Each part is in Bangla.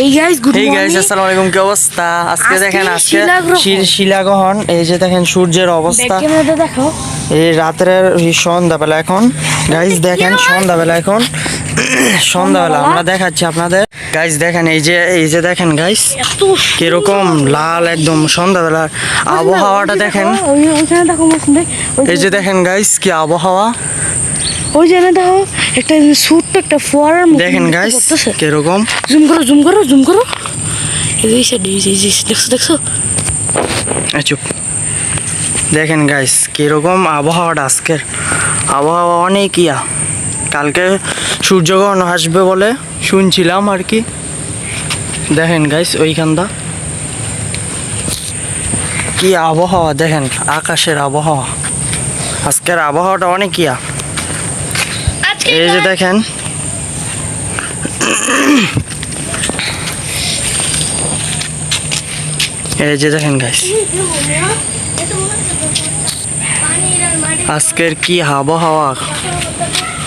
এই guys good hey guys morning. আসসালামু আলাইকুম, কি অবস্থা? আজকে দেখেন আজকে শিলাগ্রহণ। শিলাগ্রহণ। এই যে দেখেন সূর্যের অবস্থা, ক্যামেরাটা দেখো। এই রাতের সন্ধ্যাবেলা এখন গাইস, দেখেন সন্ধ্যাবেলা এখন সন্ধ্যাবেলা আমরা দেখাচ্ছি আপনাদের গাইস। দেখেন এই যে দেখেন গাইস এত কিরকম লাল একদম সন্ধ্যাবেলা আবহাওয়াটা দেখেন। ওইখানে দেখো মৌসুমে এই যে দেখেন গাইস কি আবহাওয়া, ওই জায়গায় দেখো একটা ছোট্ট একটা ফোয়ারার মতো দেখেন গাইস করতেছে। কিরকম। জুম করো এই সাইডে দেখছো চুপ। দেখেন গাইস কিরকম আবহাওয়াটা, আজকের আবহাওয়া অনেক কালকে সূর্যগ্রহণ আসবে বলে শুনছিলাম আর কি। দেখেন গাইস ওইখানটা কি আবহাওয়া, দেখেন আকাশের আবহাওয়া, আজকের আবহাওয়াটা অনেক এই যে দেখেন এই যে দেখেন গাইস আজকের কি আবহাওয়া।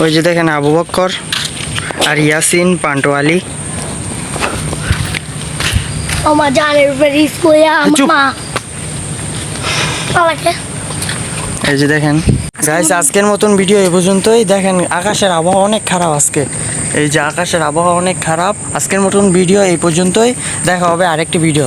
ওই যে দেখেন আবু বক্কর আর ইয়াসিন পান্টোয়ালি। আমার জানের উপরে ইসকোয়া চুপ। মা আলাকে এই যে দেখেন গাইস আজকের মতন ভিডিও এই পর্যন্তই। দেখেন আকাশের আবহাওয়া অনেক খারাপ আজকে, এই যে আকাশের আবহাওয়া অনেক খারাপ। আজকের মতন ভিডিও এই পর্যন্তই, দেখা হবে আরেকটি ভিডিও।